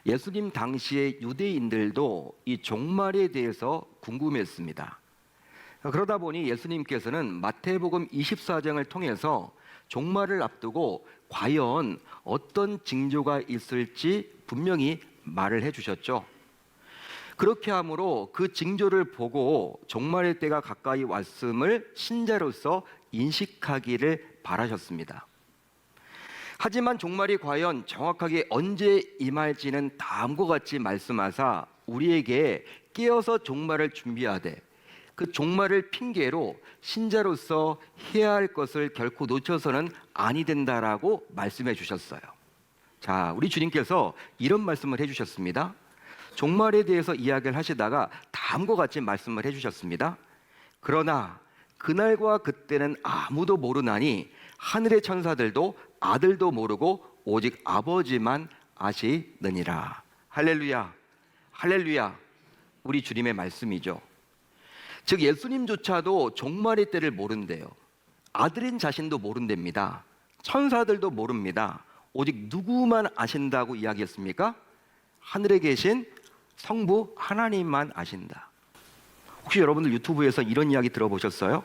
예수님 당시의 유대인들도 이 종말에 대해서 궁금했습니다. 그러다 보니 예수님께서는 마태복음 24장을 통해서 종말을 앞두고 과연 어떤 징조가 있을지 분명히 말을 해주셨죠. 그렇게 함으로 그 징조를 보고 종말의 때가 가까이 왔음을 신자로서 인식하기를 바라셨습니다. 하지만 종말이 과연 정확하게 언제 임할지는 다음과 같이 말씀하사 우리에게 깨어서 종말을 준비하되 그 종말을 핑계로 신자로서 해야 할 것을 결코 놓쳐서는 아니 된다라고 말씀해 주셨어요. 자, 우리 주님께서 이런 말씀을 해주셨습니다. 종말에 대해서 이야기를 하시다가 다음과 같이 말씀을 해주셨습니다. 그러나 그날과 그때는 아무도 모르나니 하늘의 천사들도 아들도 모르고 오직 아버지만 아시느니라. 할렐루야, 할렐루야. 우리 주님의 말씀이죠. 즉 예수님조차도 종말의 때를 모른대요. 아들인 자신도 모른답니다. 천사들도 모릅니다. 오직 누구만 아신다고 이야기했습니까? 하늘에 계신 성부 하나님만 아신다. 혹시 여러분들 유튜브에서 이런 이야기 들어보셨어요?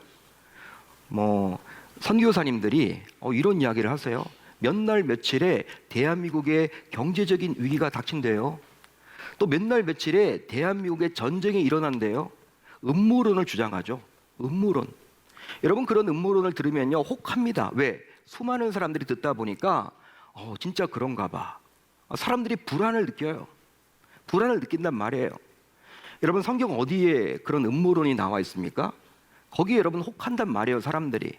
선교사님들이 이런 이야기를 하세요. 몇 날 며칠에 대한민국에 경제적인 위기가 닥친대요. 또 몇 날 며칠에 대한민국에 전쟁이 일어난대요. 음모론을 주장하죠. 음모론. 여러분 그런 음모론을 들으면요 혹합니다. 왜? 수많은 사람들이 듣다 보니까 진짜 그런가 봐. 사람들이 불안을 느껴요. 불안을 느낀단 말이에요. 여러분 성경 어디에 그런 음모론이 나와 있습니까? 거기에 여러분 혹한단 말이에요. 사람들이.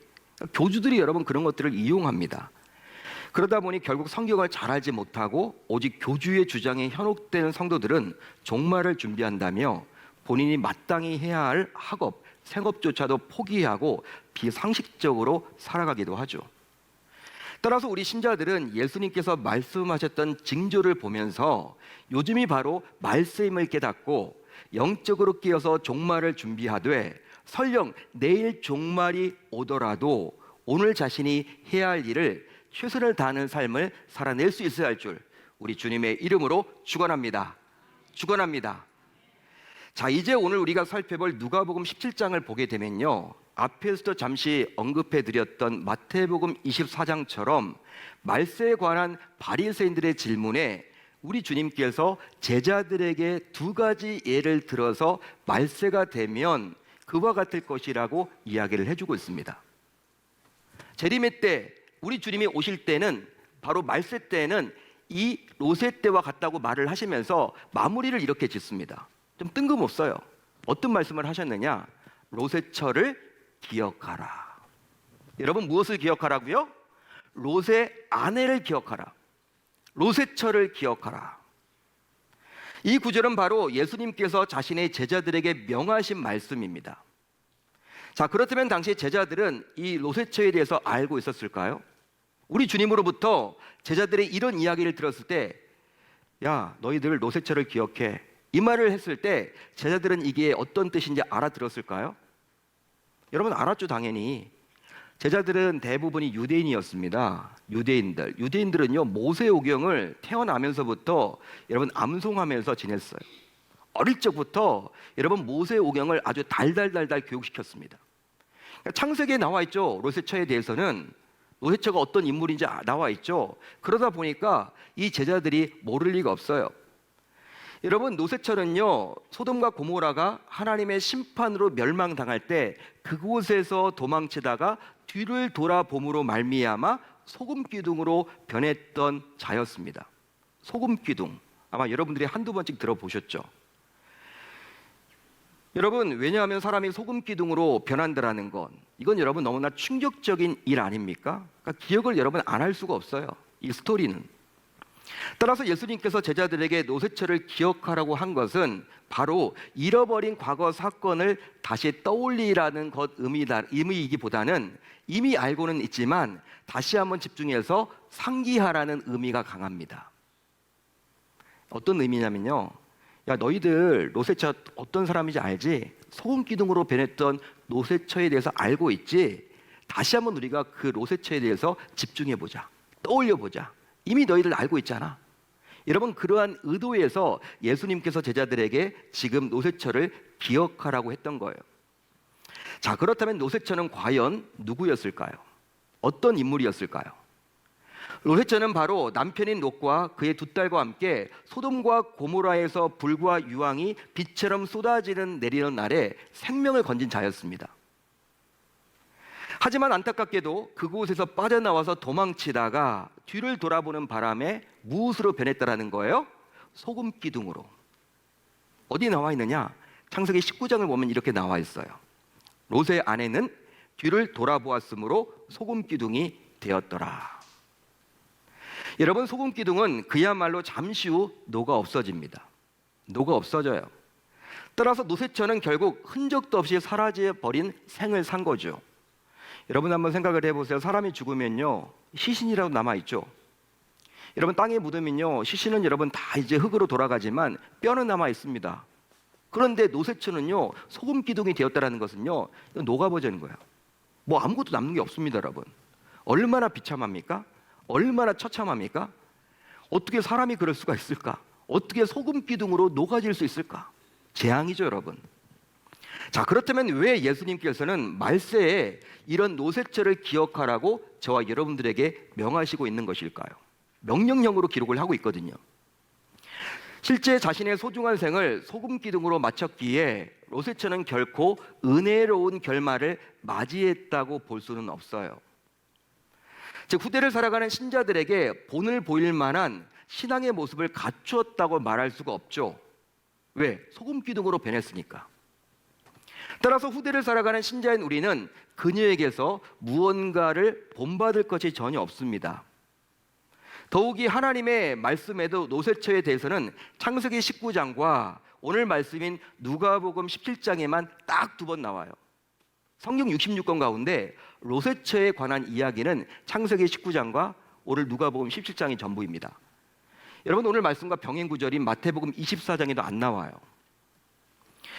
교주들이 여러분 그런 것들을 이용합니다. 그러다 보니 결국 성경을 잘 알지 못하고 오직 교주의 주장에 현혹되는 성도들은 종말을 준비한다며 본인이 마땅히 해야 할 학업, 생업조차도 포기하고 비상식적으로 살아가기도 하죠. 따라서 우리 신자들은 예수님께서 말씀하셨던 징조를 보면서 요즘이 바로 말씀을 깨닫고 영적으로 깨어서 종말을 준비하되 설령 내일 종말이 오더라도 오늘 자신이 해야 할 일을 최선을 다하는 삶을 살아낼 수 있어야 할 줄 우리 주님의 이름으로 축원합니다. 축원합니다. 자, 이제 오늘 우리가 살펴볼 누가복음 17장을 보게 되면요 앞에서도 잠시 언급해 드렸던 마태복음 24장처럼 말세에 관한 바리새인들의 질문에 우리 주님께서 제자들에게 두 가지 예를 들어서 말세가 되면 그와 같을 것이라고 이야기를 해주고 있습니다. 재림의 때 우리 주님이 오실 때는 바로 말세 때는 이 롯의 때와 같다고 말을 하시면서 마무리를 이렇게 짓습니다. 좀 뜬금없어요. 어떤 말씀을 하셨느냐? 롯의 철을 기억하라. 여러분 무엇을 기억하라고요? 롯의 아내를 기억하라. 롯의 철을 기억하라. 이 구절은 바로 예수님께서 자신의 제자들에게 명하신 말씀입니다. 자, 그렇다면 당시 제자들은 이 롯의 철에 대해서 알고 있었을까요? 우리 주님으로부터 제자들의 이런 이야기를 들었을 때 야, 너희들 롯의 철을 기억해. 이 말을 했을 때 제자들은 이게 어떤 뜻인지 알아들었을까요? 여러분 알았죠, 당연히. 제자들은 대부분이 유대인이었습니다. 유대인들은요 모세오경을 태어나면서부터 여러분 암송하면서 지냈어요. 어릴 적부터 여러분 모세오경을 아주 달달달달 교육시켰습니다. 창세기에 나와 있죠. 롯의 처에 대해서는 롯의 처가 어떤 인물인지 나와 있죠. 그러다 보니까 이 제자들이 모를 리가 없어요. 여러분 롯의 처는요 소돔과 고모라가 하나님의 심판으로 멸망당할 때 그곳에서 도망치다가 뒤를 돌아봄으로 말미암아 소금기둥으로 변했던 자였습니다. 소금기둥 아마 여러분들이 한두 번씩 들어보셨죠. 여러분 왜냐하면 사람이 소금기둥으로 변한다라는 건 이건 여러분 너무나 충격적인 일 아닙니까? 그러니까 기억을 여러분 안 할 수가 없어요. 이 스토리는. 따라서 예수님께서 제자들에게 롯의 철을 기억하라고 한 것은 바로 잃어버린 과거 사건을 다시 떠올리라는 것 의미이기보다는 이미 알고는 있지만 다시 한번 집중해서 상기하라는 의미가 강합니다. 어떤 의미냐면요 야 너희들 롯의 처 어떤 사람인지 알지? 소금기둥으로 변했던 롯의 처에 대해서 알고 있지? 다시 한번 우리가 그 롯의 처에 대해서 집중해보자. 떠올려보자. 이미 너희들 알고 있잖아. 여러분, 그러한 의도에서 예수님께서 제자들에게 지금 노새처를 기억하라고 했던 거예요. 자, 그렇다면 노새처는 과연 누구였을까요? 어떤 인물이었을까요? 노새처는 바로 남편인 롯과 그의 두 딸과 함께 소돔과 고모라에서 불과 유황이 비처럼 쏟아지는 내리는 날에 생명을 건진 자였습니다. 하지만 안타깝게도 그곳에서 빠져나와서 도망치다가 뒤를 돌아보는 바람에 무엇으로 변했다라는 거예요? 소금 기둥으로. 어디 나와 있느냐? 창세기 19장을 보면 이렇게 나와 있어요. 롯의 아내는 뒤를 돌아보았으므로 소금 기둥이 되었더라. 여러분, 소금 기둥은 그야말로 잠시 후 녹아 없어집니다. 녹아 없어져요. 따라서 노새처는 결국 흔적도 없이 사라져 버린 생을 산 거죠. 여러분, 한번 생각을 해보세요. 사람이 죽으면요, 시신이라도 남아있죠. 여러분, 땅에 묻으면요, 시신은 여러분 다 이제 흙으로 돌아가지만 뼈는 남아있습니다. 그런데 노새처는요, 소금 기둥이 되었다는 것은요, 녹아버리는 거예요. 뭐 아무것도 남는 게 없습니다, 여러분. 얼마나 비참합니까? 얼마나 처참합니까? 어떻게 사람이 그럴 수가 있을까? 어떻게 소금 기둥으로 녹아질 수 있을까? 재앙이죠, 여러분. 자, 그렇다면 왜 예수님께서는 말세에 이런 노새처를 기억하라고 저와 여러분들에게 명하시고 있는 것일까요? 명령형으로 기록을 하고 있거든요. 실제 자신의 소중한 생을 소금 기둥으로 마쳤기에 노새처는 결코 은혜로운 결말을 맞이했다고 볼 수는 없어요. 즉, 후대를 살아가는 신자들에게 본을 보일 만한 신앙의 모습을 갖추었다고 말할 수가 없죠. 왜? 소금 기둥으로 변했으니까. 따라서 후대를 살아가는 신자인 우리는 그녀에게서 무언가를 본받을 것이 전혀 없습니다. 더욱이 하나님의 말씀에도 노새처에 대해서는 창세기 19장과 오늘 말씀인 누가복음 17장에만 딱 2번 나와요. 성경 66권 가운데 노새처에 관한 이야기는 창세기 19장과 오늘 누가복음 17장이 전부입니다. 여러분, 오늘 말씀과 병행 구절인 마태복음 24장에도 안 나와요.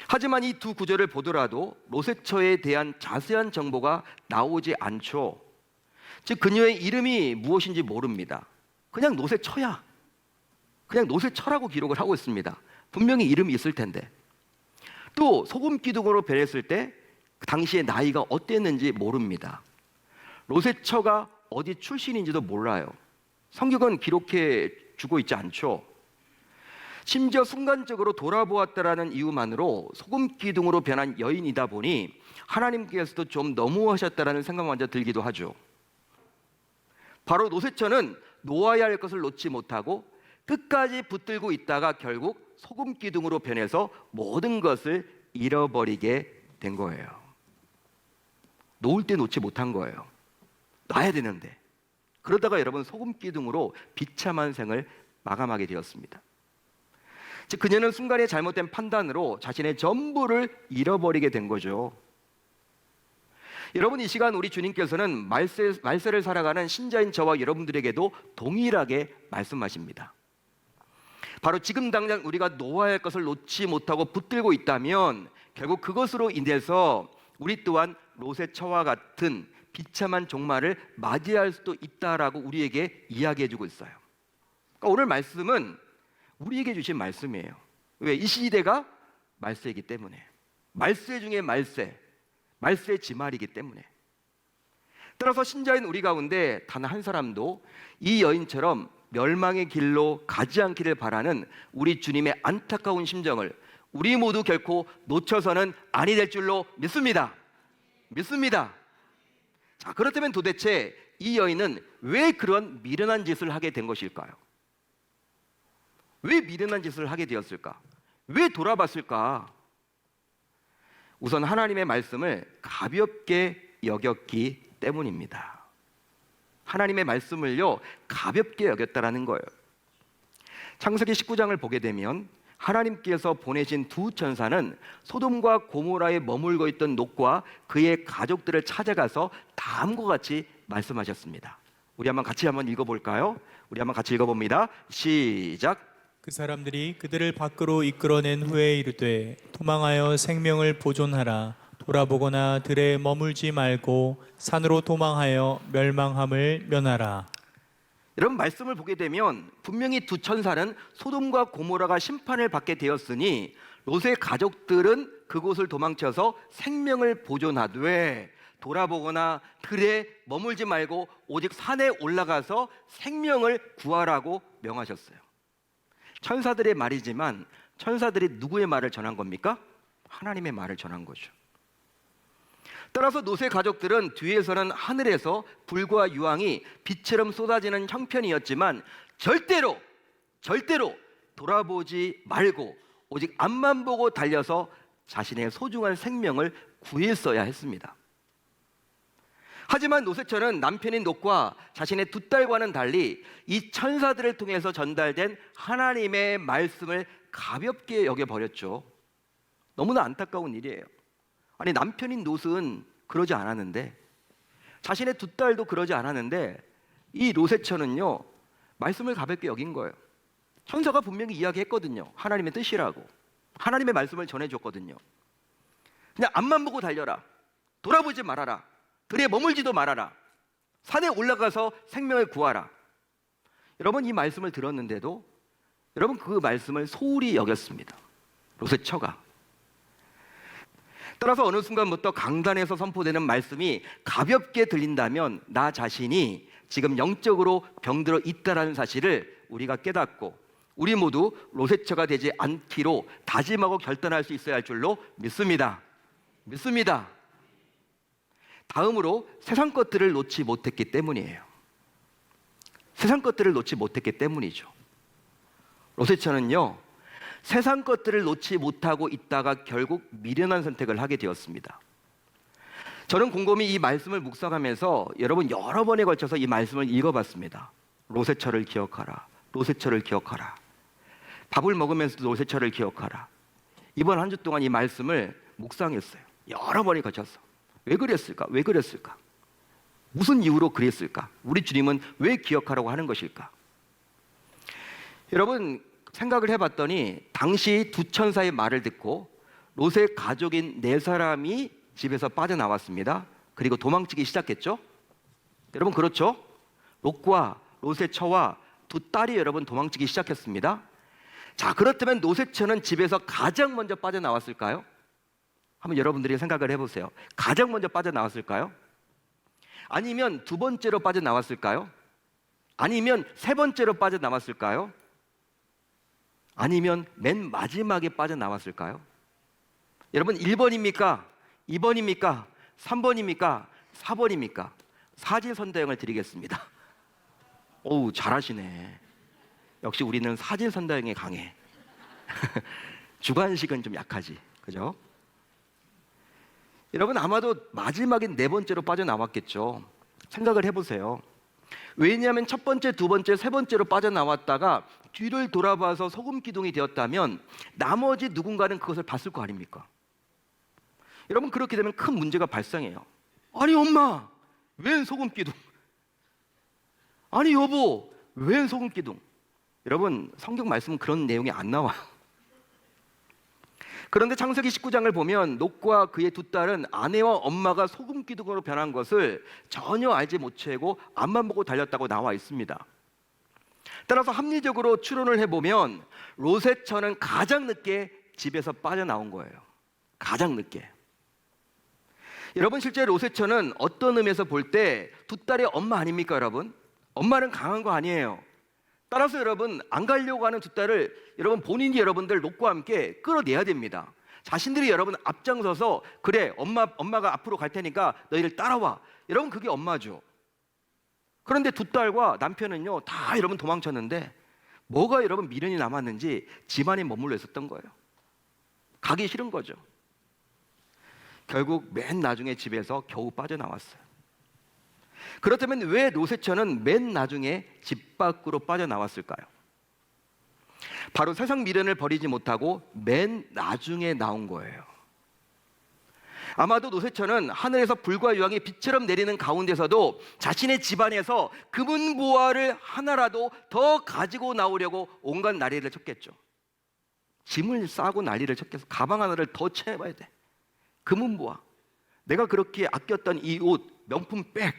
하지만 이 두 구절을 보더라도 노새처에 대한 자세한 정보가 나오지 않죠. 즉, 그녀의 이름이 무엇인지 모릅니다. 그냥 노새처야. 그냥 노새처라고 기록을 하고 있습니다. 분명히 이름이 있을 텐데. 또 소금 기둥으로 변했을 때 그 당시의 나이가 어땠는지 모릅니다. 노새처가 어디 출신인지도 몰라요. 성경은 기록해 주고 있지 않죠. 심지어 순간적으로 돌아보았다라는 이유만으로 소금 기둥으로 변한 여인이다 보니 하나님께서도 좀 너무하셨다라는 생각 먼저 들기도 하죠. 바로 노새처는 놓아야 할 것을 놓지 못하고 끝까지 붙들고 있다가 결국 소금 기둥으로 변해서 모든 것을 잃어버리게 된 거예요. 놓을 때 놓지 못한 거예요. 놔야 되는데. 그러다가 여러분, 소금 기둥으로 비참한 생을 마감하게 되었습니다. 즉, 그녀는 순간의 잘못된 판단으로 자신의 전부를 잃어버리게 된 거죠. 여러분, 이 시간 우리 주님께서는 말세를 살아가는 신자인 저와 여러분들에게도 동일하게 말씀하십니다. 바로 지금 당장 우리가 놓아야 할 것을 놓지 못하고 붙들고 있다면 결국 그것으로 인해서 우리 또한 노새처와 같은 비참한 종말을 맞이할 수도 있다라고 우리에게 이야기해주고 있어요. 그러니까 오늘 말씀은 우리에게 주신 말씀이에요. 왜? 이 시대가 말세이기 때문에. 말세 중에 말세 지말이기 때문에. 따라서 신자인 우리 가운데 단 한 사람도 이 여인처럼 멸망의 길로 가지 않기를 바라는 우리 주님의 안타까운 심정을 우리 모두 결코 놓쳐서는 아니 될 줄로 믿습니다. 자, 그렇다면 도대체 이 여인은 왜 그런 미련한 짓을 하게 된 것일까요? 왜 미련한 짓을 하게 되었을까? 왜 돌아봤을까? 우선 하나님의 말씀을 가볍게 여겼기 때문입니다. 하나님의 말씀을요, 가볍게 여겼다라는 거예요. 창세기 19장을 보게 되면 하나님께서 보내신 두 천사는 소돔과 고모라에 머물고 있던 롯과 그의 가족들을 찾아가서 다음과 같이 말씀하셨습니다. 우리 한번 같이 읽어볼까요? 우리 한번 같이 읽어봅니다. 시작. 그 사람들이 그들을 밖으로 이끌어낸 후에 이르되 도망하여 생명을 보존하라. 돌아보거나 들에 머물지 말고 산으로 도망하여 멸망함을 면하라. 여러분, 말씀을 보게 되면 분명히 두 천사는 소돔과 고모라가 심판을 받게 되었으니 롯의 가족들은 그곳을 도망쳐서 생명을 보존하되 돌아보거나 들에 머물지 말고 오직 산에 올라가서 생명을 구하라고 명하셨어요. 천사들의 말이지만 천사들이 누구의 말을 전한 겁니까? 하나님의 말을 전한 거죠. 따라서 롯의 가족들은 뒤에서는 하늘에서 불과 유황이 빛처럼 쏟아지는 형편이었지만 절대로 돌아보지 말고 오직 앞만 보고 달려서 자신의 소중한 생명을 구했어야 했습니다. 하지만 노세처는 남편인 롯과 자신의 두 딸과는 달리 이 천사들을 통해서 전달된 하나님의 말씀을 가볍게 여겨버렸죠. 너무나 안타까운 일이에요. 아니, 남편인 롯은 그러지 않았는데, 자신의 두 딸도 그러지 않았는데, 이 롯세처는요 말씀을 가볍게 여긴 거예요. 천사가 분명히 이야기했거든요. 하나님의 뜻이라고, 하나님의 말씀을 전해줬거든요. 그냥 앞만 보고 달려라, 돌아보지 말아라, 들에 머물지도 말아라, 산에 올라가서 생명을 구하라. 여러분, 이 말씀을 들었는데도 여러분 그 말씀을 소홀히 여겼습니다, 롯의 처가. 따라서 어느 순간부터 강단에서 선포되는 말씀이 가볍게 들린다면 나 자신이 지금 영적으로 병들어 있다라는 사실을 우리가 깨닫고 우리 모두 롯의 처가 되지 않기로 다짐하고 결단할 수 있어야 할 줄로 믿습니다. 다음으로 세상 것들을 놓지 못했기 때문이에요. 세상 것들을 놓지 못했기 때문이죠. 롯의 처는요 세상 것들을 놓지 못하고 있다가 결국 미련한 선택을 하게 되었습니다. 저는 곰곰이 이 말씀을 묵상하면서 여러분 여러 번에 걸쳐서 이 말씀을 읽어봤습니다. 롯의 처를 기억하라, 롯의 처를 기억하라. 밥을 먹으면서도 롯의 처를 기억하라. 이번 한 주 동안 이 말씀을 묵상했어요. 여러 번에 걸쳐서. 왜 그랬을까? 왜 그랬을까? 무슨 이유로 그랬을까? 우리 주님은 왜 기억하라고 하는 것일까? 여러분, 생각을 해봤더니 당시 두 천사의 말을 듣고 롯의 가족인 네 사람이 집에서 빠져나왔습니다. 그리고 도망치기 시작했죠. 여러분, 그렇죠? 롯과 롯의 처와 두 딸이 여러분 도망치기 시작했습니다. 자, 그렇다면 롯의 처는 집에서 가장 먼저 빠져나왔을까요? 한번 여러분들이 생각을 해보세요. 가장 먼저 빠져나왔을까요? 아니면 두 번째로 빠져나왔을까요? 아니면 세 번째로 빠져나왔을까요? 아니면 맨 마지막에 빠져나왔을까요? 여러분, 1번입니까? 2번입니까? 3번입니까? 4번입니까? 사지선다형을 드리겠습니다. 오우, 잘하시네. 역시 우리는 사지선다형에 강해. 주관식은 좀 약하지, 그죠? 여러분, 아마도 마지막엔 네 번째로 빠져나왔겠죠. 생각을 해보세요. 왜냐하면 첫 번째, 두 번째, 세 번째로 빠져나왔다가 뒤를 돌아봐서 소금 기둥이 되었다면 나머지 누군가는 그것을 봤을 거 아닙니까? 여러분, 그렇게 되면 큰 문제가 발생해요. 아니 엄마, 웬 소금 기둥? 아니 여보, 웬 소금 기둥? 여러분, 성경 말씀은 그런 내용이 안 나와요. 그런데 창세기 19장을 보면 롯과 그의 두 딸은 아내와 엄마가 소금 기둥으로 변한 것을 전혀 알지 못하고 앞만 보고 달렸다고 나와 있습니다. 따라서 합리적으로 추론을 해보면 롯의 처는 가장 늦게 집에서 빠져나온 거예요. 가장 늦게. 여러분, 실제 롯의 처는 어떤 의미에서 볼 때 두 딸의 엄마 아닙니까, 여러분? 엄마는 강한 거 아니에요. 따라서 여러분, 안 가려고 하는 두 딸을 여러분 본인이 여러분들 롯과 함께 끌어내야 됩니다. 자신들이 여러분 앞장서서 그래, 엄마가 앞으로 갈 테니까 너희를 따라와. 여러분, 그게 엄마죠. 그런데 두 딸과 남편은요 다 여러분 도망쳤는데 뭐가 여러분 미련이 남았는지 집안에 머물러 있었던 거예요. 가기 싫은 거죠. 결국 맨 나중에 집에서 겨우 빠져나왔어요. 그렇다면 왜 롯의 처는 맨 나중에 집 밖으로 빠져나왔을까요? 바로 세상 미련을 버리지 못하고 맨 나중에 나온 거예요. 아마도 롯의 처는 하늘에서 불과 유황이 빛처럼 내리는 가운데서도 자신의 집안에서 금은 보화를 하나라도 더 가지고 나오려고 온갖 난리를 쳤겠죠. 짐을 싸고 난리를 쳤겠어. 가방 하나를 더 채워야 돼. 금은 보화, 내가 그렇게 아꼈던 이 옷, 명품 백,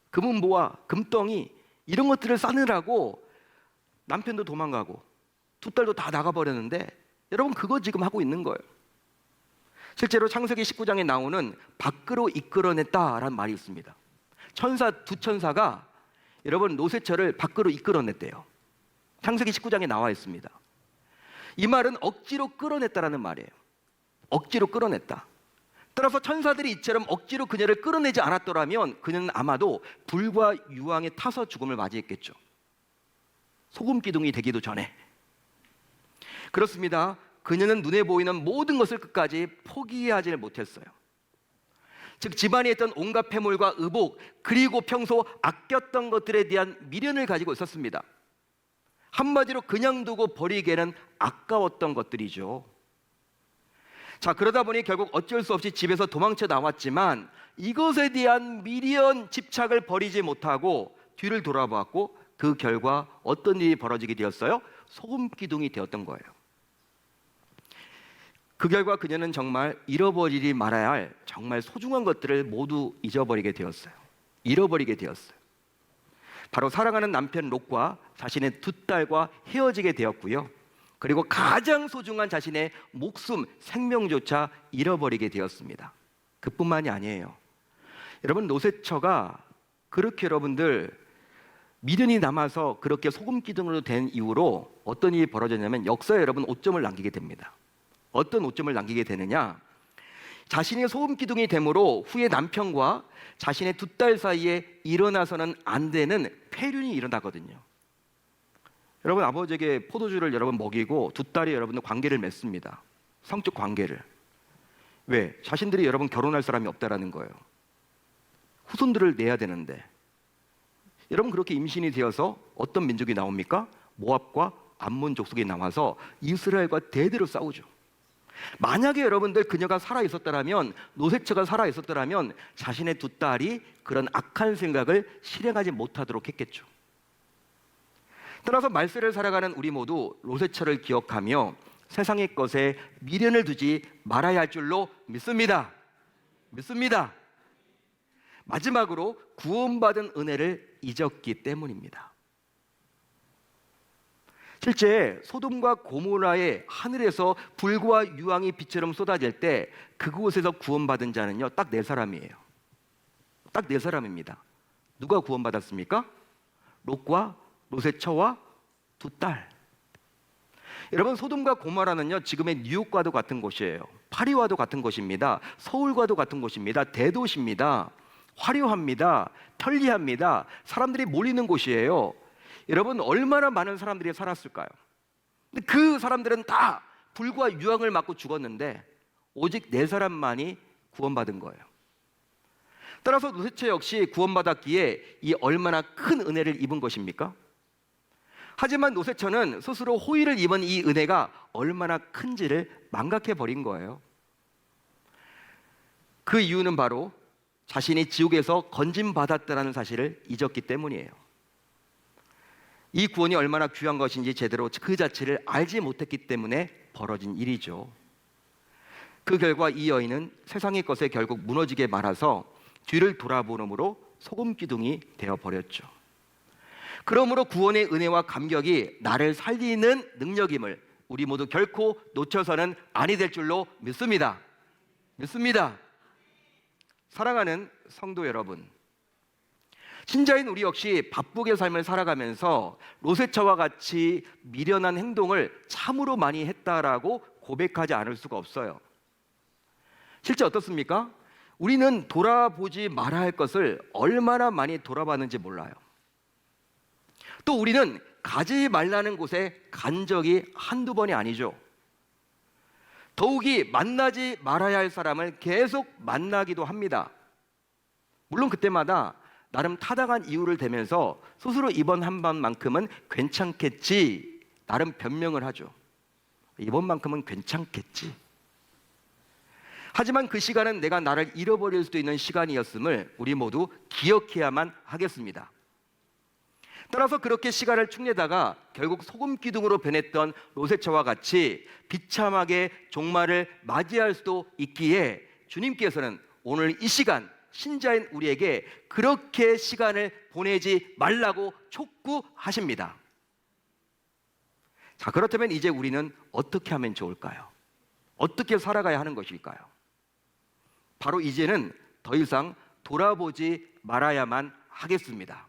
금은 보화, 금덩이, 이런 것들을 싸느라고 남편도 도망가고 두 딸도 다 나가버렸는데 여러분 그거 지금 하고 있는 거예요. 실제로 창세기 19장에 나오는 밖으로 이끌어냈다라는 말이 있습니다. 두 천사가 여러분 노새처를 밖으로 이끌어냈대요. 창세기 19장에 나와 있습니다. 이 말은 억지로 끌어냈다라는 말이에요. 억지로 끌어냈다. 따라서 천사들이 이처럼 억지로 그녀를 끌어내지 않았더라면 그녀는 아마도 불과 유황에 타서 죽음을 맞이했겠죠. 소금 기둥이 되기도 전에. 그렇습니다. 그녀는 눈에 보이는 모든 것을 끝까지 포기하지 못했어요. 즉 집안에 있던 온갖 폐물과 의복 그리고 평소 아꼈던 것들에 대한 미련을 가지고 있었습니다. 한마디로 그냥 두고 버리기에는 아까웠던 것들이죠. 자, 그러다 보니 결국 어쩔 수 없이 집에서 도망쳐 나왔지만 이것에 대한 미련 집착을 버리지 못하고 뒤를 돌아보았고 그 결과 어떤 일이 벌어지게 되었어요? 소금 기둥이 되었던 거예요. 그 결과 그녀는 정말 잃어버리지 말아야 할 정말 소중한 것들을 모두 잊어버리게 되었어요. 잃어버리게 되었어요. 바로 사랑하는 남편 롯과 자신의 두 딸과 헤어지게 되었고요. 그리고 가장 소중한 자신의 목숨, 생명조차 잃어버리게 되었습니다. 그뿐만이 아니에요. 여러분 노새처가 그렇게 여러분들 미련이 남아서 그렇게 소금 기둥으로 된 이후로 어떤 일이 벌어졌냐면 역사에 여러분 오점을 남기게 됩니다. 어떤 오점을 남기게 되느냐? 자신의 소금 기둥이 됨으로 후에 남편과 자신의 두 딸 사이에 일어나서는 안 되는 폐륜이 일어나거든요. 여러분 아버지에게 포도주를 여러분 먹이고 두 딸이 여러분들 관계를 맺습니다. 성적 관계를. 왜? 자신들이 여러분 결혼할 사람이 없다라는 거예요. 후손들을 내야 되는데. 여러분 그렇게 임신이 되어서 어떤 민족이 나옵니까? 모압과 암몬 족속이 나와서 이스라엘과 대대로 싸우죠. 만약에 여러분들 그녀가 살아 있었더라면 노새처가 살아 있었더라면 자신의 두 딸이 그런 악한 생각을 실행하지 못하도록 했겠죠. 따라서 말세를 살아가는 우리 모두 노새처를 기억하며 세상의 것에 미련을 두지 말아야 할 줄로 믿습니다. 믿습니다. 마지막으로 구원받은 은혜를 잊었기 때문입니다. 실제 소돔과 고모라의 하늘에서 불과 유황이 비처럼 쏟아질 때 그곳에서 구원받은 자는요 딱 네 사람이에요. 딱 네 사람입니다. 누가 구원받았습니까? 롯과 노새처와 두 딸. 여러분 소돔과 고모라는요 지금의 뉴욕과도 같은 곳이에요. 파리와도 같은 곳입니다. 서울과도 같은 곳입니다. 대도시입니다. 화려합니다. 편리합니다. 사람들이 몰리는 곳이에요. 여러분 얼마나 많은 사람들이 살았을까요? 근데 그 사람들은 다 불과 유황을 맞고 죽었는데 오직 네 사람만이 구원받은 거예요. 따라서 노새처 역시 구원받았기에 이 얼마나 큰 은혜를 입은 것입니까? 하지만 노새처는 스스로 호의를 입은 이 은혜가 얼마나 큰지를 망각해 버린 거예요. 그 이유는 바로 자신이 지옥에서 건짐받았다는 사실을 잊었기 때문이에요. 이 구원이 얼마나 귀한 것인지 제대로 그 자체를 알지 못했기 때문에 벌어진 일이죠. 그 결과 이 여인은 세상의 것에 결국 무너지게 말아서 뒤를 돌아보므로 소금 기둥이 되어버렸죠. 그러므로 구원의 은혜와 감격이 나를 살리는 능력임을 우리 모두 결코 놓쳐서는 아니 될 줄로 믿습니다. 믿습니다. 사랑하는 성도 여러분, 신자인 우리 역시 바쁘게 삶을 살아가면서 노새처와 같이 미련한 행동을 참으로 많이 했다라고 고백하지 않을 수가 없어요. 실제 어떻습니까? 우리는 돌아보지 말아야 할 것을 얼마나 많이 돌아봤는지 몰라요. 또 우리는 가지 말라는 곳에 간 적이 한두 번이 아니죠. 더욱이 만나지 말아야 할 사람을 계속 만나기도 합니다. 물론 그때마다 나름 타당한 이유를 대면서 스스로 이번 한 번만큼은 괜찮겠지 나름 변명을 하죠. 이번만큼은 괜찮겠지. 하지만 그 시간은 내가 나를 잃어버릴 수도 있는 시간이었음을 우리 모두 기억해야만 하겠습니다. 따라서 그렇게 시간을 축내다가 결국 소금 기둥으로 변했던 노새처와 같이 비참하게 종말을 맞이할 수도 있기에 주님께서는 오늘 이 시간 신자인 우리에게 그렇게 시간을 보내지 말라고 촉구하십니다. 자, 그렇다면 이제 우리는 어떻게 하면 좋을까요? 어떻게 살아가야 하는 것일까요? 바로 이제는 더 이상 돌아보지 말아야만 하겠습니다.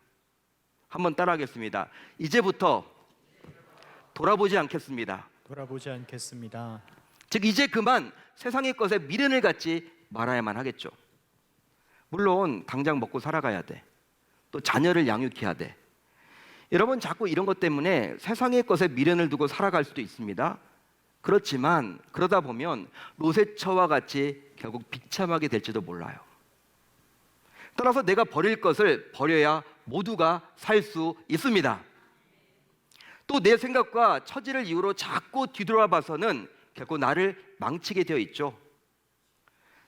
한번 따라하겠습니다. 이제부터 돌아보지 않겠습니다. 돌아보지 않겠습니다. 즉 이제 그만 세상의 것에 미련을 갖지 말아야만 하겠죠. 물론 당장 먹고 살아가야 돼. 또 자녀를 양육해야 돼. 여러분 자꾸 이런 것 때문에 세상의 것에 미련을 두고 살아갈 수도 있습니다. 그렇지만 그러다 보면 롯의 처와 같이 결국 비참하게 될지도 몰라요. 따라서 내가 버릴 것을 버려야 모두가 살 수 있습니다. 또 내 생각과 처지를 이유로 자꾸 뒤돌아봐서는 결국 나를 망치게 되어 있죠.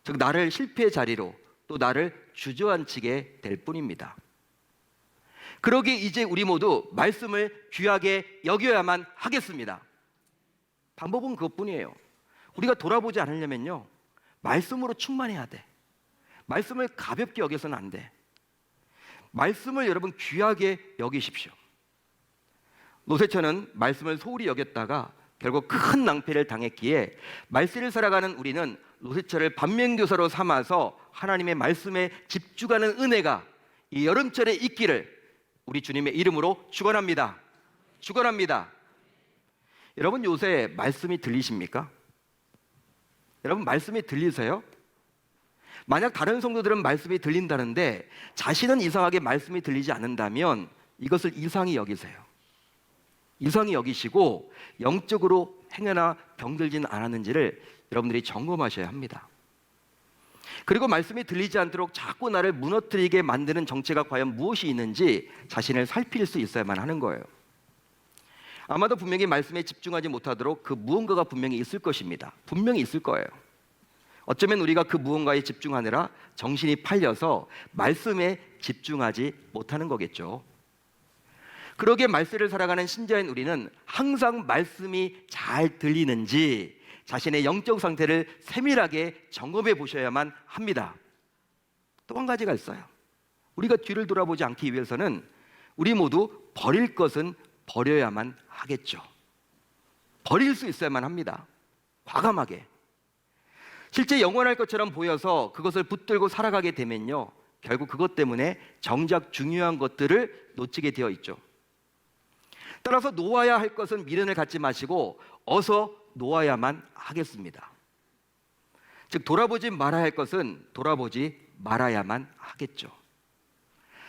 즉 나를 실패의 자리로 또 나를 주저앉히게 될 뿐입니다. 그러기에 이제 우리 모두 말씀을 귀하게 여겨야만 하겠습니다. 방법은 그것뿐이에요. 우리가 돌아보지 않으려면요, 말씀으로 충만해야 돼. 말씀을 가볍게 여겨서는 안 돼. 말씀을 여러분 귀하게 여기십시오. 롯의 처는 말씀을 소홀히 여겼다가 결국 큰 낭패를 당했기에 말세를 살아가는 우리는 롯의 처를 반면교사로 삼아서 하나님의 말씀에 집중하는 은혜가 이 여름철에 있기를 우리 주님의 이름으로 축원합니다. 축원합니다. 여러분 요새 말씀이 들리십니까? 여러분 말씀이 들리세요? 만약 다른 성도들은 말씀이 들린다는데 자신은 이상하게 말씀이 들리지 않는다면 이것을 이상히 여기세요. 이상히 여기시고 영적으로 행여나 병들지는 않았는지를 여러분들이 점검하셔야 합니다. 그리고 말씀이 들리지 않도록 자꾸 나를 무너뜨리게 만드는 정체가 과연 무엇이 있는지 자신을 살필 수 있어야만 하는 거예요. 아마도 분명히 말씀에 집중하지 못하도록 그 무언가가 분명히 있을 것입니다. 분명히 있을 거예요. 어쩌면 우리가 그 무언가에 집중하느라 정신이 팔려서 말씀에 집중하지 못하는 거겠죠. 그러기에 말세를 살아가는 신자인 우리는 항상 말씀이 잘 들리는지 자신의 영적 상태를 세밀하게 점검해 보셔야만 합니다. 또 한 가지가 있어요. 우리가 뒤를 돌아보지 않기 위해서는 우리 모두 버릴 것은 버려야만 하겠죠. 버릴 수 있어야만 합니다. 과감하게. 실제 영원할 것처럼 보여서 그것을 붙들고 살아가게 되면요, 결국 그것 때문에 정작 중요한 것들을 놓치게 되어 있죠. 따라서 놓아야 할 것은 미련을 갖지 마시고 어서 놓아야만 하겠습니다. 즉 돌아보지 말아야 할 것은 돌아보지 말아야만 하겠죠.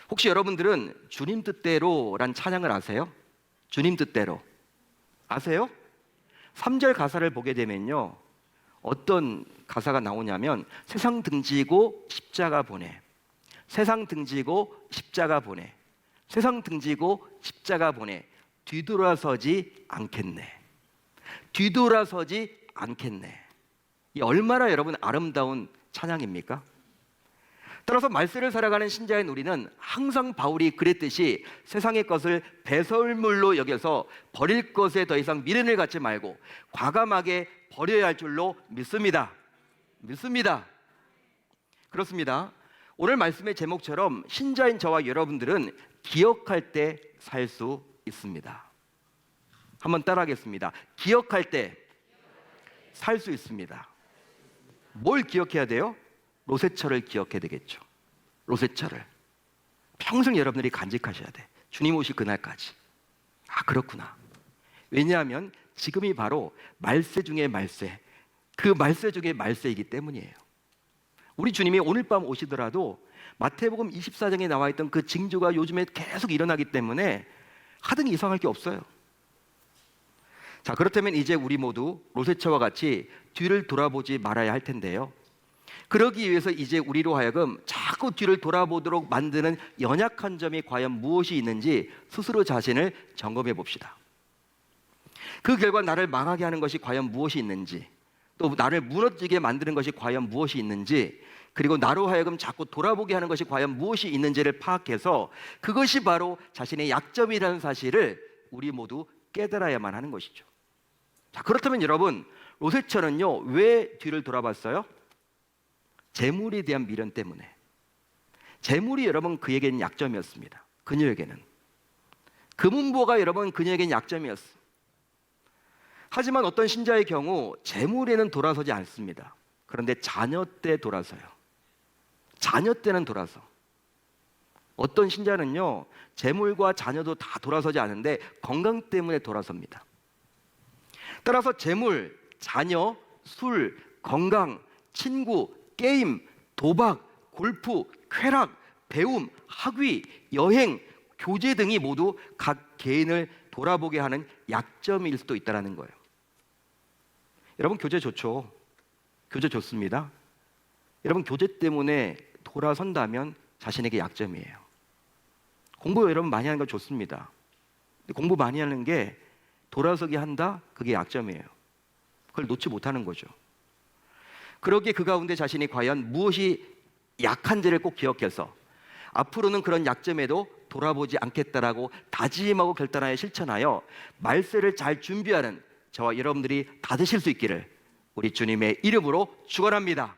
혹시 여러분들은 주님 뜻대로란 찬양을 아세요? 주님 뜻대로 아세요? 3절 가사를 보게 되면요, 어떤 가사가 나오냐면 세상 등지고 십자가 보내, 세상 등지고 십자가 보내, 세상 등지고 십자가 보내, 뒤돌아서지 않겠네, 뒤돌아서지 않겠네. 이 얼마나 여러분 아름다운 찬양입니까? 따라서 말세를 살아가는 신자인 우리는 항상 바울이 그랬듯이 세상의 것을 배설물로 여겨서 버릴 것에 더 이상 미련을 갖지 말고 과감하게 버려야 할 줄로 믿습니다. 믿습니다. 그렇습니다. 오늘 말씀의 제목처럼 신자인 저와 여러분들은 기억할 때 살 수 있습니다. 한번 따라하겠습니다. 기억할 때 살 수 있습니다. 뭘 기억해야 돼요? 롯의 처를 기억해야 되겠죠. 롯의 처를 평생 여러분들이 간직하셔야 돼. 주님 오실 그날까지. 아, 그렇구나. 왜냐하면 지금이 바로 말세 중의 말세, 그 말세 중의 말세이기 때문이에요. 우리 주님이 오늘 밤 오시더라도 마태복음 24장에 나와 있던 그 징조가 요즘에 계속 일어나기 때문에 하등 이상할 게 없어요. 자, 그렇다면 이제 우리 모두 롯의 처와 같이 뒤를 돌아보지 말아야 할 텐데요, 그러기 위해서 이제 우리로 하여금 자꾸 뒤를 돌아보도록 만드는 연약한 점이 과연 무엇이 있는지 스스로 자신을 점검해 봅시다. 그 결과 나를 망하게 하는 것이 과연 무엇이 있는지, 또 나를 무너지게 만드는 것이 과연 무엇이 있는지, 그리고 나로 하여금 자꾸 돌아보게 하는 것이 과연 무엇이 있는지를 파악해서 그것이 바로 자신의 약점이라는 사실을 우리 모두 깨달아야만 하는 것이죠. 자, 그렇다면 여러분, 롯의 처는요 왜 뒤를 돌아봤어요? 재물에 대한 미련 때문에. 재물이 여러분 그에게는 약점이었습니다. 그녀에게는. 금은보가 여러분 그녀에게는 약점이었어. 하지만 어떤 신자의 경우 재물에는 돌아서지 않습니다. 그런데 자녀 때 돌아서요. 자녀 때는 돌아서. 어떤 신자는요, 재물과 자녀도 다 돌아서지 않는데 건강 때문에 돌아섭니다. 따라서 재물, 자녀, 술, 건강, 친구, 게임, 도박, 골프, 쾌락, 배움, 학위, 여행, 교제 등이 모두 각 개인을 돌아보게 하는 약점일 수도 있다는 거예요. 여러분, 교제 좋죠? 교제 좋습니다. 여러분, 교제 때문에 돌아선다면 자신에게 약점이에요. 공부 여러분 많이 하는 거 좋습니다. 근데 공부 많이 하는 게 돌아서게 한다? 그게 약점이에요. 그걸 놓지 못하는 거죠. 그러기에 그 가운데 자신이 과연 무엇이 약한지를 꼭 기억해서 앞으로는 그런 약점에도 돌아보지 않겠다라고 다짐하고 결단하여 실천하여 말세를 잘 준비하는 저와 여러분들이 다 되실 수 있기를 우리 주님의 이름으로 축원합니다.